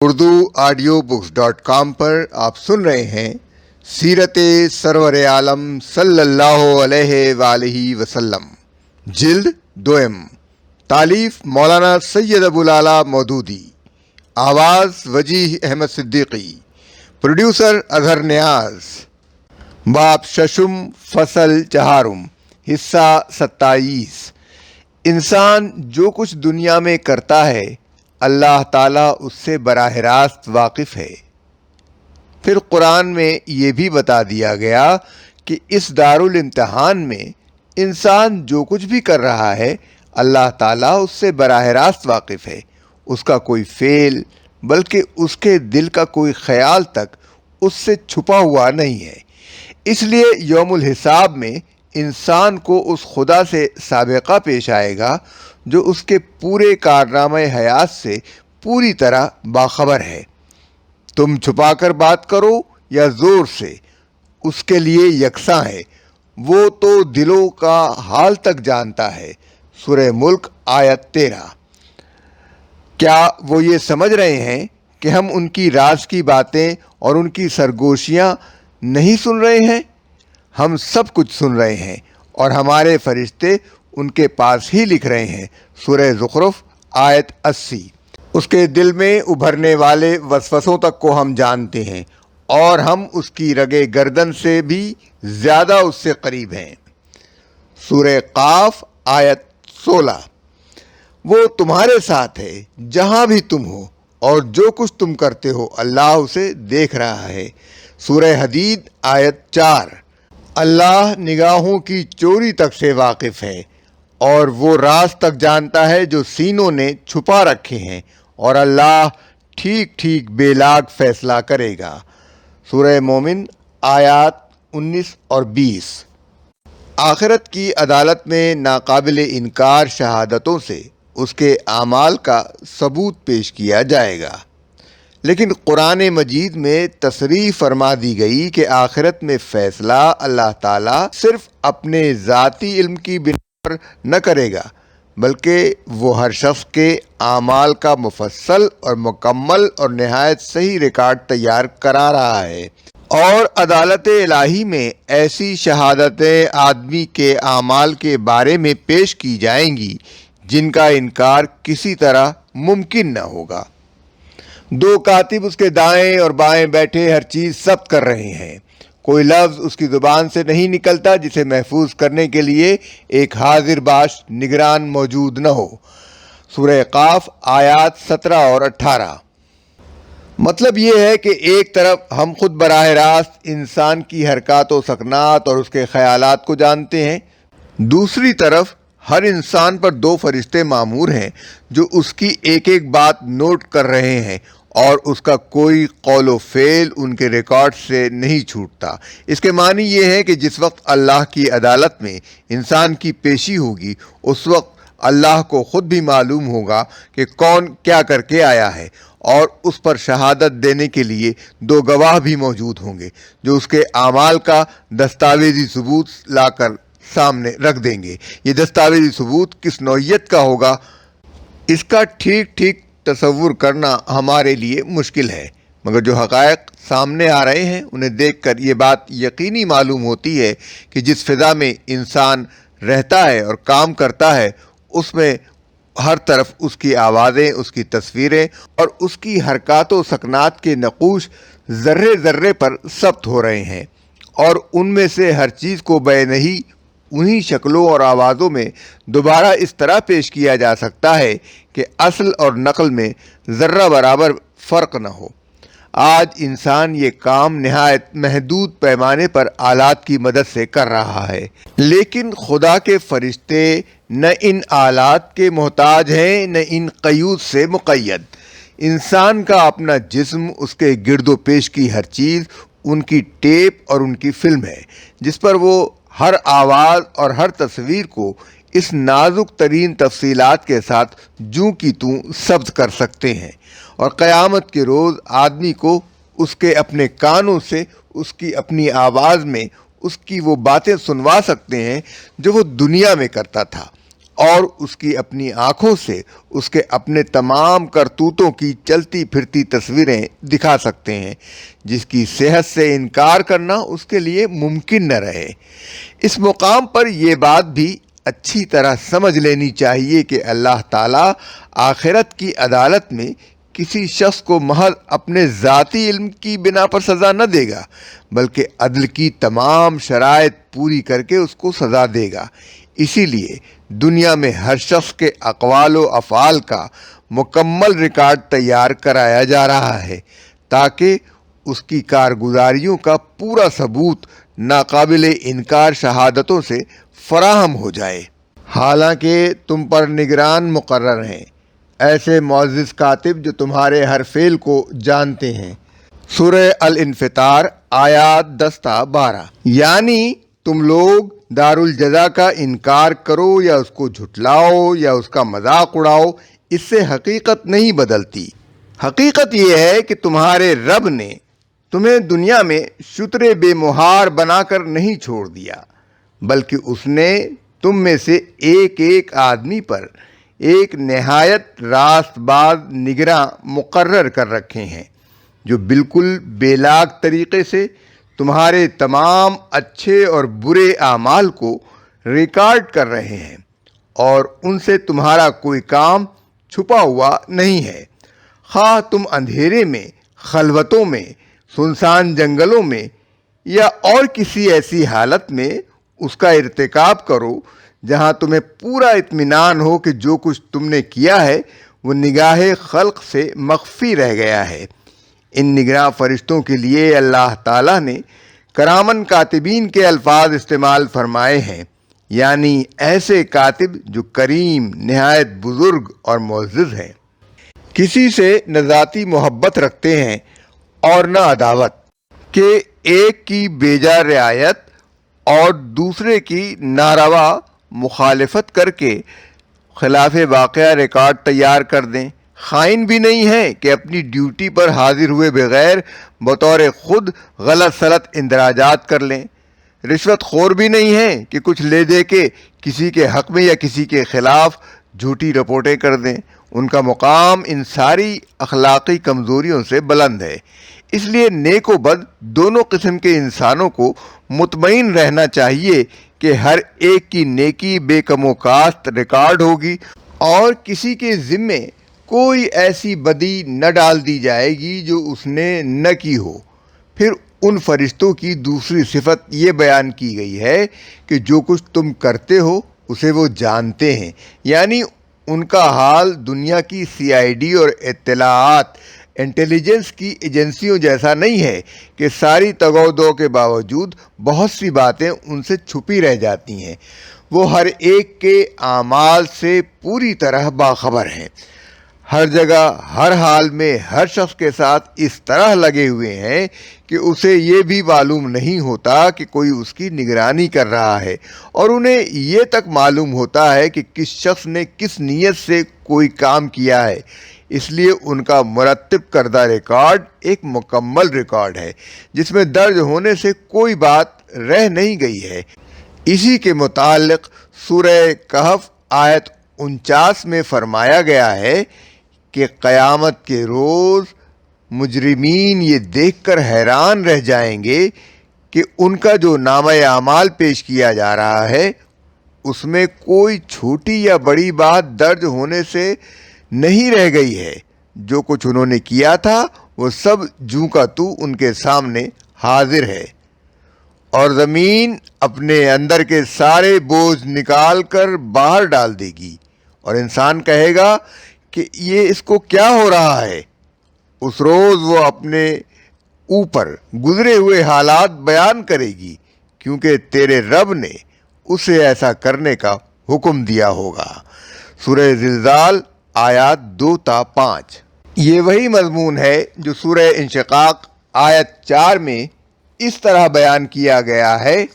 urduaudiobooks.com پر آپ سن رہے ہیں سیرت سرور عالم صلی اللہ علیہ وآلہ وسلم، جلد دوئم، تالیف مولانا سید ابوالعلا مودودی، آواز وجیح احمد صدیقی، پروڈیوسر اظہر نیاز، باب ششم، فصل چہارم، حصہ 27۔ انسان جو کچھ دنیا میں کرتا ہے اللہ تعالیٰ اس سے براہ راست واقف ہے۔ پھر قرآن میں یہ بھی بتا دیا گیا کہ اس دارالامتحان میں انسان جو کچھ بھی کر رہا ہے اللہ تعالیٰ اس سے براہ راست واقف ہے۔ اس کا کوئی فعل بلکہ اس کے دل کا کوئی خیال تک اس سے چھپا ہوا نہیں ہے۔ اس لیے یوم الحساب میں انسان کو اس خدا سے سابقہ پیش آئے گا جو اس کے پورے کارنامہ حیات سے پوری طرح باخبر ہے۔ تم چھپا کر بات کرو یا زور سے، اس کے لیے یکساں ہے، وہ تو دلوں کا حال تک جانتا ہے۔ سورہ ملک آیت 13۔ کیا وہ یہ سمجھ رہے ہیں کہ ہم ان کی راز کی باتیں اور ان کی سرگوشیاں نہیں سن رہے ہیں؟ ہم سب کچھ سن رہے ہیں اور ہمارے فرشتے ان کے پاس ہی لکھ رہے ہیں۔ سورہ زخرف آیت 80۔ اس کے دل میں ابھرنے والے وسوسوں تک کو ہم جانتے ہیں اور ہم اس کی رگ گردن سے بھی زیادہ اس سے قریب ہیں۔ سورہ قاف آیت 16۔ وہ تمہارے ساتھ ہے جہاں بھی تم ہو اور جو کچھ تم کرتے ہو اللہ اسے دیکھ رہا ہے۔ سورہ حدید آیت 4۔ اللہ نگاہوں کی چوری تک سے واقف ہے اور وہ راز تک جانتا ہے جو سینوں نے چھپا رکھے ہیں، اور اللہ ٹھیک ٹھیک بے لاگ فیصلہ کرے گا۔ سورہ مومن آیات 19 اور 20۔ آخرت کی عدالت میں ناقابل انکار شہادتوں سے اس کے اعمال کا ثبوت پیش کیا جائے گا، لیکن قرآن مجید میں تصریح فرما دی گئی کہ آخرت میں فیصلہ اللہ تعالیٰ صرف اپنے ذاتی علم کی بنا پر نہ کرے گا، بلکہ وہ ہر شخص کے اعمال کا مفصل اور مکمل اور نہایت صحیح ریکارڈ تیار کرا رہا ہے، اور عدالت الہی میں ایسی شہادتیں آدمی کے اعمال کے بارے میں پیش کی جائیں گی جن کا انکار کسی طرح ممکن نہ ہوگا۔ دو کاتب اس کے دائیں اور بائیں بیٹھے ہر چیز ضبط کر رہے ہیں، کوئی لفظ اس کی زبان سے نہیں نکلتا جسے محفوظ کرنے کے لیے ایک حاضر باش نگران موجود نہ ہو۔ سورہ قاف آیات 17 اور 18۔ مطلب یہ ہے کہ ایک طرف ہم خود براہ راست انسان کی حرکات و سکنات اور اس کے خیالات کو جانتے ہیں، دوسری طرف ہر انسان پر دو فرشتے مامور ہیں جو اس کی ایک ایک بات نوٹ کر رہے ہیں، اور اس کا کوئی قول و فعل ان کے ریکارڈ سے نہیں چھوٹتا۔ اس کے معنی یہ ہے کہ جس وقت اللہ کی عدالت میں انسان کی پیشی ہوگی اس وقت اللہ کو خود بھی معلوم ہوگا کہ کون کیا کر کے آیا ہے، اور اس پر شہادت دینے کے لیے دو گواہ بھی موجود ہوں گے جو اس کے اعمال کا دستاویزی ثبوت لا کر سامنے رکھ دیں گے۔ یہ دستاویزی ثبوت کس نوعیت کا ہوگا اس کا ٹھیک ٹھیک تصور کرنا ہمارے لیے مشکل ہے، مگر جو حقائق سامنے آ رہے ہیں انہیں دیکھ کر یہ بات یقینی معلوم ہوتی ہے کہ جس فضا میں انسان رہتا ہے اور کام کرتا ہے اس میں ہر طرف اس کی آوازیں، اس کی تصویریں اور اس کی حرکات و سکنات کے نقوش ذرے ذرے پر ثبت ہو رہے ہیں، اور ان میں سے ہر چیز کو بے نہیں انہی شکلوں اور آوازوں میں دوبارہ اس طرح پیش کیا جا سکتا ہے کہ اصل اور نقل میں ذرہ برابر فرق نہ ہو۔ آج انسان یہ کام نہایت محدود پیمانے پر آلات کی مدد سے کر رہا ہے، لیکن خدا کے فرشتے نہ ان آلات کے محتاج ہیں نہ ان قیود سے مقید۔ انسان کا اپنا جسم، اس کے گرد و پیش کی ہر چیز ان کی ٹیپ اور ان کی فلم ہے جس پر وہ ہر آواز اور ہر تصویر کو اس نازک ترین تفصیلات کے ساتھ جوں کی توں ثبت کر سکتے ہیں، اور قیامت کے روز آدمی کو اس کے اپنے کانوں سے اس کی اپنی آواز میں اس کی وہ باتیں سنوا سکتے ہیں جو وہ دنیا میں کرتا تھا، اور اس کی اپنی آنکھوں سے اس کے اپنے تمام کرتوتوں کی چلتی پھرتی تصویریں دکھا سکتے ہیں، جس کی صحت سے انکار کرنا اس کے لیے ممکن نہ رہے۔ اس مقام پر یہ بات بھی اچھی طرح سمجھ لینی چاہیے کہ اللہ تعالیٰ آخرت کی عدالت میں کسی شخص کو محض اپنے ذاتی علم کی بنا پر سزا نہ دے گا، بلکہ عدل کی تمام شرائط پوری کر کے اس کو سزا دے گا۔ اسی لیے دنیا میں ہر شخص کے اقوال و افعال کا مکمل ریکارڈ تیار کرایا جا رہا ہے، تاکہ اس کی کارگزاریوں کا پورا ثبوت ناقابل انکار شہادتوں سے فراہم ہو جائے۔ حالانکہ تم پر نگران مقرر ہیں، ایسے معزز کاتب جو تمہارے ہر فعل کو جانتے ہیں۔ سورہ الانفطار آیات 10 تا 12۔ یعنی تم لوگ دارالجزا کا انکار کرو یا اس کو جھٹلاؤ یا اس کا مذاق اڑاؤ، اس سے حقیقت نہیں بدلتی۔ حقیقت یہ ہے کہ تمہارے رب نے تمہیں دنیا میں شتر بے مہار بنا کر نہیں چھوڑ دیا، بلکہ اس نے تم میں سے ایک ایک آدمی پر ایک نہایت راست باز نگراں مقرر کر رکھے ہیں، جو بالکل بے لاگ طریقے سے تمہارے تمام اچھے اور برے اعمال کو ریکارڈ کر رہے ہیں، اور ان سے تمہارا کوئی کام چھپا ہوا نہیں ہے۔ خواہ تم اندھیرے میں، خلوتوں میں، سنسان جنگلوں میں یا اور کسی ایسی حالت میں اس کا ارتکاب کرو جہاں تمہیں پورا اطمینان ہو کہ جو کچھ تم نے کیا ہے وہ نگاہ خلق سے مخفی رہ گیا ہے۔ ان نگراں فرشتوں کے لیے اللہ تعالیٰ نے کرامن کاتبین کے الفاظ استعمال فرمائے ہیں، یعنی ایسے کاتب جو کریم، نہایت بزرگ اور معزز ہیں، کسی سے نہ ذاتی محبت رکھتے ہیں اور نہ عداوت، کہ ایک کی بیجا رعایت اور دوسرے کی ناروا مخالفت کر کے خلاف واقعہ ریکارڈ تیار کر دیں۔ خائن بھی نہیں ہے کہ اپنی ڈیوٹی پر حاضر ہوئے بغیر بطور خود غلط سلط اندراجات کر لیں۔ رشوت خور بھی نہیں ہے کہ کچھ لے دے کے کسی کے حق میں یا کسی کے خلاف جھوٹی رپورٹیں کر دیں۔ ان کا مقام ان ساری اخلاقی کمزوریوں سے بلند ہے۔ اس لیے نیک و بد دونوں قسم کے انسانوں کو مطمئن رہنا چاہیے کہ ہر ایک کی نیکی بے کم و کاست ریکارڈ ہوگی، اور کسی کے ذمے کوئی ایسی بدی نہ ڈال دی جائے گی جو اس نے نہ کی ہو۔ پھر ان فرشتوں کی دوسری صفت یہ بیان کی گئی ہے کہ جو کچھ تم کرتے ہو اسے وہ جانتے ہیں، یعنی ان کا حال دنیا کی CID اور اطلاعات انٹیلیجنس کی ایجنسیوں جیسا نہیں ہے کہ ساری تگ و دو کے باوجود بہت سی باتیں ان سے چھپی رہ جاتی ہیں۔ وہ ہر ایک کے اعمال سے پوری طرح باخبر ہیں، ہر جگہ ہر حال میں ہر شخص کے ساتھ اس طرح لگے ہوئے ہیں کہ اسے یہ بھی معلوم نہیں ہوتا کہ کوئی اس کی نگرانی کر رہا ہے، اور انہیں یہ تک معلوم ہوتا ہے کہ کس شخص نے کس نیت سے کوئی کام کیا ہے۔ اس لیے ان کا مرتب کردہ ریکارڈ ایک مکمل ریکارڈ ہے، جس میں درج ہونے سے کوئی بات رہ نہیں گئی ہے۔ اسی کے متعلق سورہ کہف آیت 49 میں فرمایا گیا ہے کہ قیامت کے روز مجرمین یہ دیکھ کر حیران رہ جائیں گے کہ ان کا جو نامہ اعمال پیش کیا جا رہا ہے اس میں کوئی چھوٹی یا بڑی بات درج ہونے سے نہیں رہ گئی ہے۔ جو کچھ انہوں نے کیا تھا وہ سب جوں کا تو ان کے سامنے حاضر ہے، اور زمین اپنے اندر کے سارے بوجھ نکال کر باہر ڈال دے گی، اور انسان کہے گا کہ یہ اس کو کیا ہو رہا ہے۔ اس روز وہ اپنے اوپر گزرے ہوئے حالات بیان کرے گی، کیونکہ تیرے رب نے اسے ایسا کرنے کا حکم دیا ہوگا۔ سورہ زلزال آیات 2 تا 5۔ یہ وہی مضمون ہے جو سورہ انشقاق آیت 4 میں اس طرح بیان کیا گیا ہے،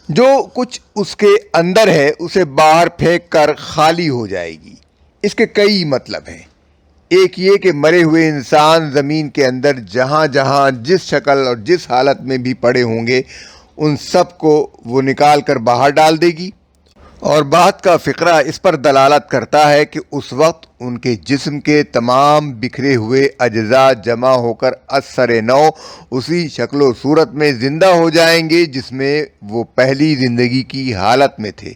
جو کچھ اس کے اندر ہے اسے باہر پھینک کر خالی ہو جائے گی۔ اس کے کئی مطلب ہیں۔ ایک یہ کہ مرے ہوئے انسان زمین کے اندر جہاں جہاں جس شکل اور جس حالت میں بھی پڑے ہوں گے ان سب کو وہ نکال کر باہر ڈال دے گی، اور بات کا فقرہ اس پر دلالت کرتا ہے کہ اس وقت ان کے جسم کے تمام بکھرے ہوئے اجزاء جمع ہو کر اثر نو اسی شکل و صورت میں زندہ ہو جائیں گے جس میں وہ پہلی زندگی کی حالت میں تھے،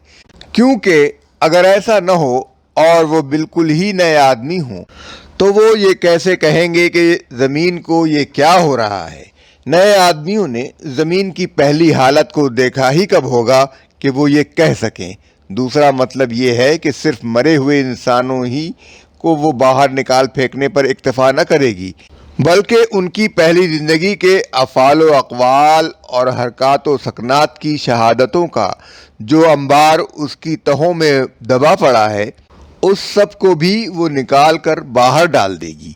کیونکہ اگر ایسا نہ ہو اور وہ بالکل ہی نئے آدمی ہوں تو وہ یہ کیسے کہیں گے کہ زمین کو یہ کیا ہو رہا ہے؟ نئے آدمیوں نے زمین کی پہلی حالت کو دیکھا ہی کب ہوگا کہ وہ یہ کہہ سکیں؟ دوسرا مطلب یہ ہے کہ صرف مرے ہوئے انسانوں ہی کو وہ باہر نکال پھینکنے پر اکتفا نہ کرے گی، بلکہ ان کی پہلی زندگی کے افعال و اقوال اور حرکات و سکنات کی شہادتوں کا جو انبار اس کی تہوں میں دبا پڑا ہے، اس سب کو بھی وہ نکال کر باہر ڈال دے گی۔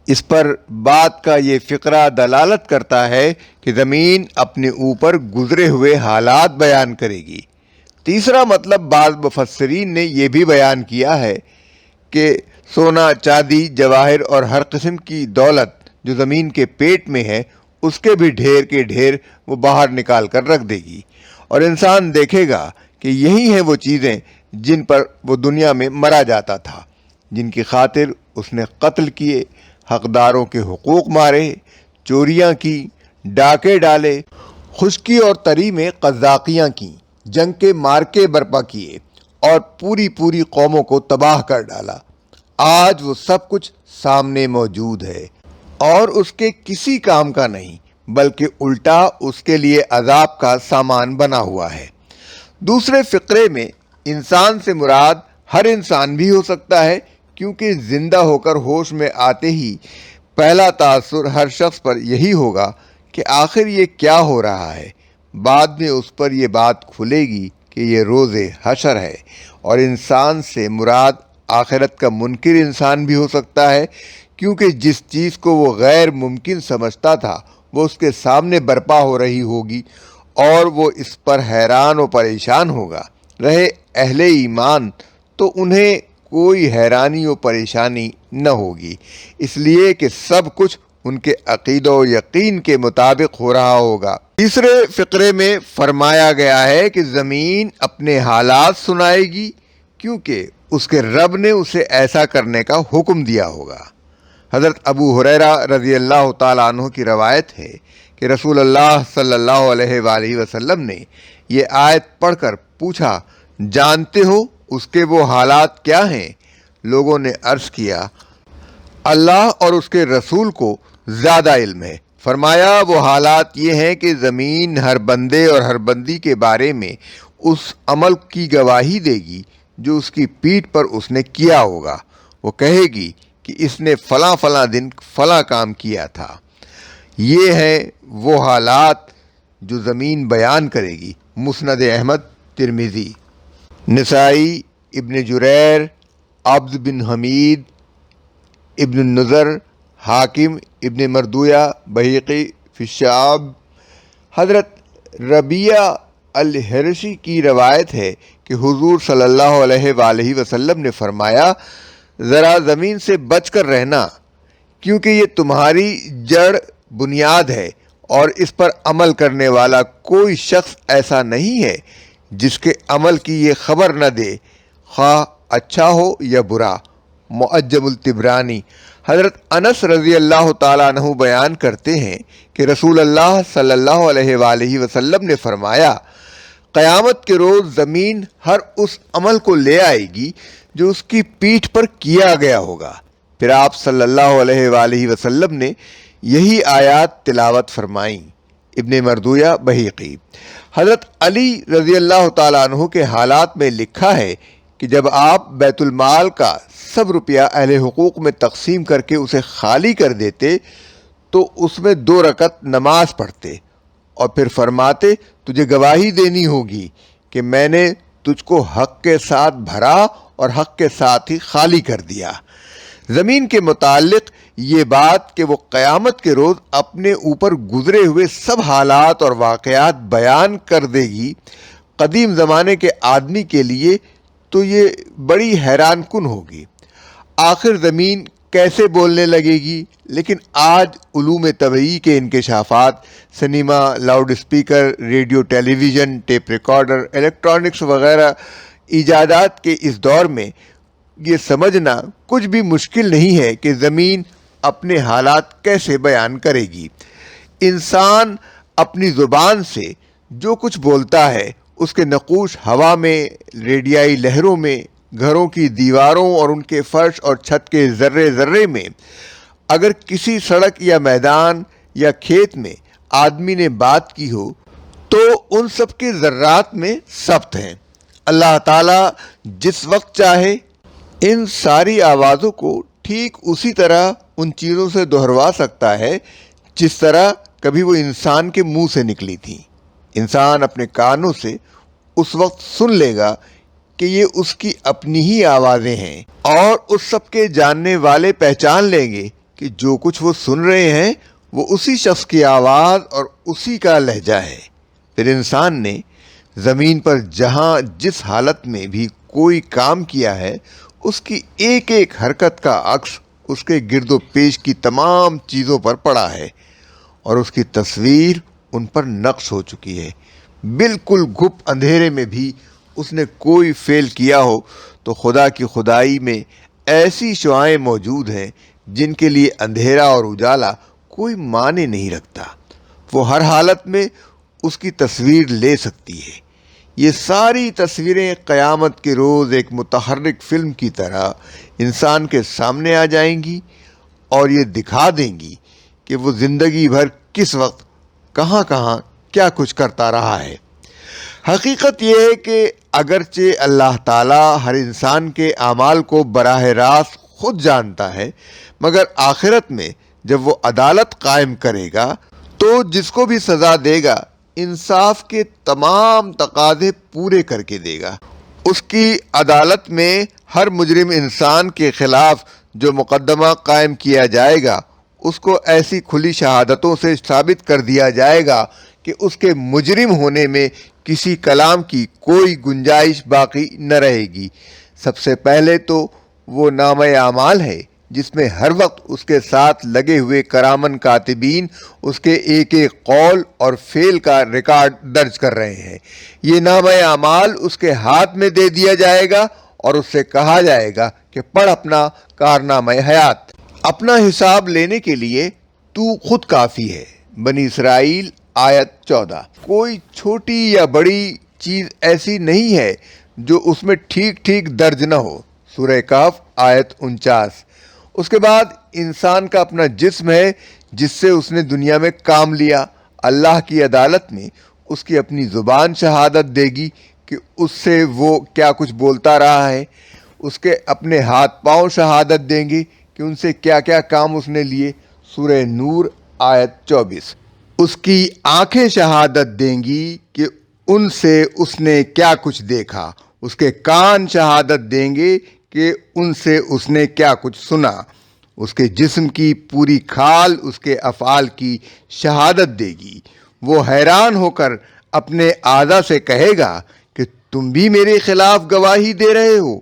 اس پر بات کا یہ فقرہ دلالت کرتا ہے کہ زمین اپنے اوپر گزرے ہوئے حالات بیان کرے گی۔ تیسرا مطلب بعض مفسرین نے یہ بھی بیان کیا ہے کہ سونا، چاندی، جواہر اور ہر قسم کی دولت جو زمین کے پیٹ میں ہے، اس کے بھی ڈھیر کے ڈھیر وہ باہر نکال کر رکھ دے گی، اور انسان دیکھے گا کہ یہی ہیں وہ چیزیں جن پر وہ دنیا میں مرا جاتا تھا، جن کی خاطر اس نے قتل کیے، حقداروں کے حقوق مارے، چوریاں کی، ڈاکے ڈالے، خشکی اور تری میں قذاقیاں کیں، جنگ کے مارکے برپا کیے اور پوری قوموں کو تباہ کر ڈالا۔ آج وہ سب کچھ سامنے موجود ہے اور اس کے کسی کام کا نہیں، بلکہ الٹا اس کے لیے عذاب کا سامان بنا ہوا ہے۔ دوسرے فقرے میں انسان سے مراد ہر انسان بھی ہو سکتا ہے، کیونکہ زندہ ہو کر ہوش میں آتے ہی پہلا تاثر ہر شخص پر یہی ہوگا کہ آخر یہ کیا ہو رہا ہے۔ بعد میں اس پر یہ بات کھلے گی کہ یہ روز حشر ہے، اور انسان سے مراد آخرت کا منکر انسان بھی ہو سکتا ہے، کیونکہ جس چیز کو وہ غیر ممکن سمجھتا تھا وہ اس کے سامنے برپا ہو رہی ہوگی اور وہ اس پر حیران و پریشان ہوگا۔ رہے اہل ایمان تو انہیں کوئی حیرانی و پریشانی نہ ہوگی، اس لیے کہ سب کچھ ان کے عقیدہ و یقین کے مطابق ہو رہا ہوگا۔ تیسرے فقرے میں فرمایا گیا ہے کہ زمین اپنے حالات سنائے گی، کیونکہ اس کے رب نے اسے ایسا کرنے کا حکم دیا ہوگا۔ حضرت ابو ہریرہ رضی اللہ تعالیٰ عنہ کی روایت ہے کہ رسول اللہ صلی اللہ علیہ وآلہ وسلم نے یہ آیت پڑھ کر پوچھا، جانتے ہو اس کے وہ حالات کیا ہیں؟ لوگوں نے عرض کیا، اللہ اور اس کے رسول کو زیادہ علم ہے۔ فرمایا، وہ حالات یہ ہیں کہ زمین ہر بندے اور ہر بندی کے بارے میں اس عمل کی گواہی دے گی جو اس کی پیٹھ پر اس نے کیا ہوگا۔ وہ کہے گی کہ اس نے فلاں فلاں دن فلاں کام کیا تھا۔ یہ ہیں وہ حالات جو زمین بیان کرے گی۔ مسند احمد، ترمذی، نسائی، ابن جریر، عبد بن حمید، ابن النظر، حاکم، ابن مردویہ، بہیقی فی الشعاب۔ حضرت ربیعہ الحرشی کی روایت ہے کہ حضور صلی اللہ علیہ وآلہ وسلم نے فرمایا، ذرا زمین سے بچ کر رہنا، کیونکہ یہ تمہاری جڑ بنیاد ہے، اور اس پر عمل کرنے والا کوئی شخص ایسا نہیں ہے جس کے عمل کی یہ خبر نہ دے، خواہ اچھا ہو یا برا۔ معجم الطبرانی۔ حضرت انس رضی اللہ تعالیٰ عنہ بیان کرتے ہیں کہ رسول اللہ صلی اللہ علیہ وآلہ وسلم نے فرمایا، قیامت کے روز زمین ہر اس عمل کو لے آئے گی جو اس کی پیٹھ پر کیا گیا ہوگا۔ پھر آپ صلی اللہ علیہ وآلہ وسلم نے یہی آیات تلاوت فرمائیں۔ ابن مردویہ، بہیقی۔ حضرت علی رضی اللہ تعالیٰ عنہ کے حالات میں لکھا ہے کہ جب آپ بیت المال کا سب روپیہ اہل حقوق میں تقسیم کر کے اسے خالی کر دیتے تو اس میں 2 رکعت نماز پڑھتے اور پھر فرماتے، تجھے گواہی دینی ہوگی کہ میں نے تجھ کو حق کے ساتھ بھرا اور حق کے ساتھ ہی خالی کر دیا۔ زمین کے متعلق یہ بات کہ وہ قیامت کے روز اپنے اوپر گزرے ہوئے سب حالات اور واقعات بیان کر دے گی، قدیم زمانے کے آدمی کے لیے تو یہ بڑی حیران کن ہوگی۔ آخر زمین کیسے بولنے لگے گی، لیکن آج علوم طبعی کے انکشافات، سنیما، لاؤڈ اسپیکر، ریڈیو، ٹیلی ویژن، ٹیپ ریکارڈر، الیکٹرانکس وغیرہ ایجادات کے اس دور میں یہ سمجھنا کچھ بھی مشکل نہیں ہے کہ زمین اپنے حالات کیسے بیان کرے گی۔ انسان اپنی زبان سے جو کچھ بولتا ہے اس کے نقوش ہوا میں، ریڈیائی لہروں میں، گھروں کی دیواروں اور ان کے فرش اور چھت کے ذرے ذرے میں، اگر کسی سڑک یا میدان یا کھیت میں آدمی نے بات کی ہو تو ان سب کے ذرات میں ثبت ہیں۔ اللہ تعالیٰ جس وقت چاہے ان ساری آوازوں کو ٹھیک اسی طرح ان چیزوں سے دہروا سکتا ہے جس طرح کبھی وہ انسان کے منہ سے نکلی تھیں۔ انسان اپنے کانوں سے اس وقت سن لے گا کہ یہ اس کی اپنی ہی آوازیں ہیں، اور اس سب کے جاننے والے پہچان لیں گے کہ جو کچھ وہ سن رہے ہیں وہ اسی شخص کی آواز اور اسی کا لہجہ ہے۔ پھر انسان نے زمین پر جہاں جس حالت میں بھی کوئی کام کیا ہے اس کی ایک ایک حرکت کا عکس اس کے گرد و پیش کی تمام چیزوں پر پڑا ہے، اور اس کی تصویر ان پر نقش ہو چکی ہے۔ بالکل گھپ اندھیرے میں بھی اس نے کوئی فعل کیا ہو تو خدا کی خدائی میں ایسی شعائیں موجود ہیں جن کے لیے اندھیرا اور اجالا کوئی معنی نہیں رکھتا، وہ ہر حالت میں اس کی تصویر لے سکتی ہے۔ یہ ساری تصویریں قیامت کے روز ایک متحرک فلم کی طرح انسان کے سامنے آ جائیں گی اور یہ دکھا دیں گی کہ وہ زندگی بھر کس وقت کہاں کہاں کیا کچھ کرتا رہا ہے۔ حقیقت یہ ہے کہ اگرچہ اللہ تعالیٰ ہر انسان کے اعمال کو براہ راست خود جانتا ہے، مگر آخرت میں جب وہ عدالت قائم کرے گا تو جس کو بھی سزا دے گا انصاف کے تمام تقاضے پورے کر کے دے گا۔ اس کی عدالت میں ہر مجرم انسان کے خلاف جو مقدمہ قائم کیا جائے گا اس کو ایسی کھلی شہادتوں سے ثابت کر دیا جائے گا کہ اس کے مجرم ہونے میں کسی کلام کی کوئی گنجائش باقی نہ رہے گی۔ سب سے پہلے تو وہ نامہ اعمال ہے جس میں ہر وقت اس کے ساتھ لگے ہوئے کرامن کاتبین اس کے ایک ایک قول اور فعل کا ریکارڈ درج کر رہے ہیں۔ یہ نامہ اعمال اس کے ہاتھ میں دے دیا جائے گا اور اس سے کہا جائے گا کہ پڑھ اپنا کارنامہ حیات۔ اپنا حساب لینے کے لیے تو خود کافی ہے۔ بنی اسرائیل آیت 14۔ کوئی چھوٹی یا بڑی چیز ایسی نہیں ہے جو اس میں ٹھیک ٹھیک درج نہ ہو۔ سورہ کہف آیت 49۔ اس کے بعد انسان کا اپنا جسم ہے جس سے اس نے دنیا میں کام لیا۔ اللہ کی عدالت میں اس کی اپنی زبان شہادت دے گی کہ اس سے وہ کیا کچھ بولتا رہا ہے۔ اس کے اپنے ہاتھ پاؤں شہادت دیں گے کہ ان سے کیا کیا کام اس نے لیے۔ سورہ نور آیت 24۔ اس کی آنکھیں شہادت دیں گی کہ ان سے اس نے کیا کچھ دیکھا۔ اس کے کان شہادت دیں گے کہ ان سے اس نے کیا کچھ سنا۔ اس کے جسم کی پوری کھال اس کے افعال کی شہادت دے گی۔ وہ حیران ہو کر اپنے اعضاء سے کہے گا کہ تم بھی میرے خلاف گواہی دے رہے ہو۔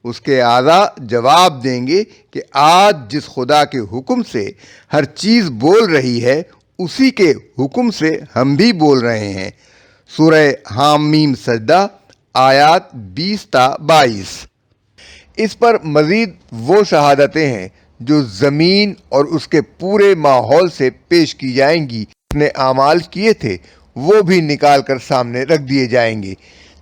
اس کے اعضاء جواب دیں گے کہ آج جس خدا کے حکم سے ہر چیز بول رہی ہے اسی کے حکم سے ہم بھی بول رہے ہیں۔ سورہ حامیم سجدہ آیات 20 تا 22۔ اس پر مزید وہ شہادتیں ہیں جو زمین اور اس کے پورے ماحول سے پیش کی جائیں گی۔ اس نے اعمال کیے تھے وہ بھی نکال کر سامنے رکھ دیے جائیں گے،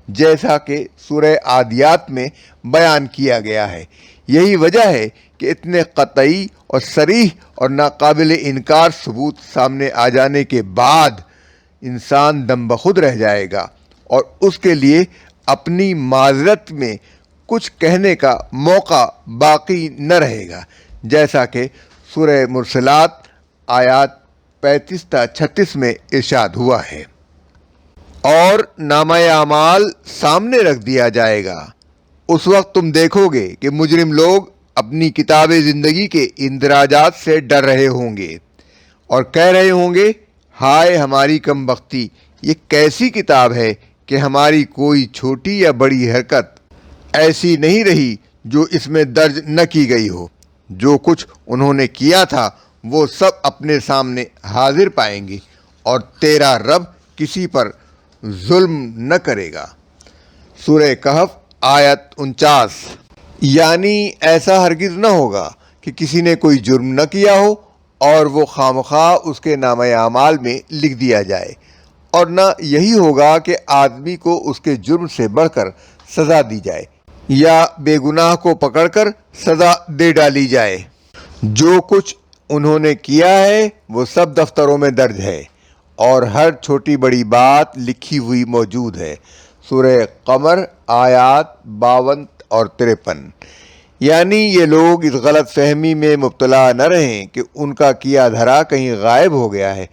جیسا کہ سورہ عادیات میں بیان کیا گیا ہے۔ یہی وجہ ہے کہ اتنے قطعی اور صریح اور ناقابل انکار ثبوت سامنے آ جانے کے بعد انسان دم بخود رہ جائے گا اور اس کے لیے اپنی معذرت میں کچھ کہنے کا موقع باقی نہ رہے گا، جیسا کہ سورہ مرسلات آیات 35 تا 36 میں ارشاد ہوا ہے۔ اور نامہ اعمال سامنے رکھ دیا جائے گا۔ اس وقت تم دیکھو گے کہ مجرم لوگ اپنی کتاب زندگی کے اندراجات سے ڈر رہے ہوں گے اور کہہ رہے ہوں گے ہائے ہماری کم بختی، یہ کیسی کتاب ہے کہ ہماری کوئی چھوٹی یا بڑی حرکت ایسی نہیں رہی جو اس میں درج نہ کی گئی ہو۔ جو کچھ انہوں نے کیا تھا وہ سب اپنے سامنے حاضر پائیں گے، اور تیرا رب کسی پر ظلم نہ کرے گا۔ سورہ کہف آیت 49۔ یعنی ایسا ہرگز نہ ہوگا کہ کسی نے کوئی جرم نہ کیا ہو اور وہ خواہ اس کے نامہ اعمال میں لکھ دیا جائے، اور نہ یہی ہوگا کہ آدمی کو اس کے جرم سے بڑھ کر سزا دی جائے یا بے گناہ کو پکڑ کر سزا دے ڈالی جائے۔ جو کچھ انہوں نے کیا ہے وہ سب دفتروں میں درج ہے، اور ہر چھوٹی بڑی بات لکھی ہوئی موجود ہے۔ سورہ قمر آیات 52 اور 53۔ یعنی یہ لوگ اس غلط فہمی میں مبتلا نہ رہیں کہ ان کا کیا دھرا کہیں غائب ہو گیا ہے۔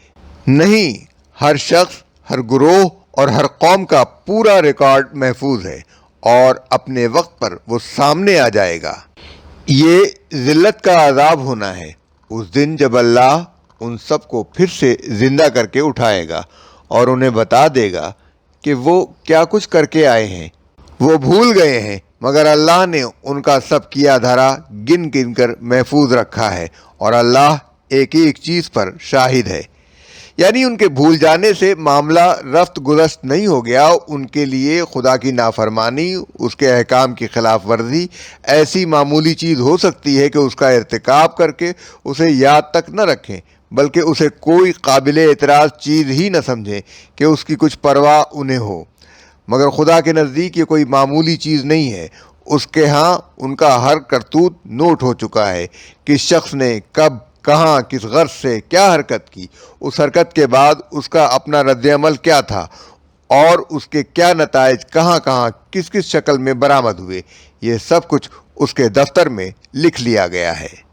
نہیں، ہر شخص، ہر گروہ اور ہر قوم کا پورا ریکارڈ محفوظ ہے، اور اپنے وقت پر وہ سامنے آ جائے گا۔ یہ ذلت کا عذاب ہونا ہے اس دن جب اللہ ان سب کو پھر سے زندہ کر کے اٹھائے گا اور انہیں بتا دے گا کہ وہ کیا کچھ کر کے آئے ہیں۔ وہ بھول گئے ہیں، مگر اللہ نے ان کا سب کیا دھرا گن گن کر محفوظ رکھا ہے، اور اللہ ایک ایک چیز پر شاہد ہے۔ یعنی ان کے بھول جانے سے معاملہ رفت گزشت نہیں ہو گیا۔ ان کے لیے خدا کی نافرمانی، اس کے احکام کی خلاف ورزی ایسی معمولی چیز ہو سکتی ہے کہ اس کا ارتکاب کر کے اسے یاد تک نہ رکھیں، بلکہ اسے کوئی قابل اعتراض چیز ہی نہ سمجھیں کہ اس کی کچھ پرواہ انہیں ہو۔ مگر خدا کے نزدیک یہ کوئی معمولی چیز نہیں ہے۔ اس کے ہاں ان کا ہر کرتوت نوٹ ہو چکا ہے، کس شخص نے کب، کہاں، کس غرض سے کیا حرکت کی، اس حرکت کے بعد اس کا اپنا رد عمل کیا تھا، اور اس کے کیا نتائج کہاں کہاں کس کس شکل میں برآمد ہوئے۔ یہ سب کچھ اس کے دفتر میں لکھ لیا گیا ہے۔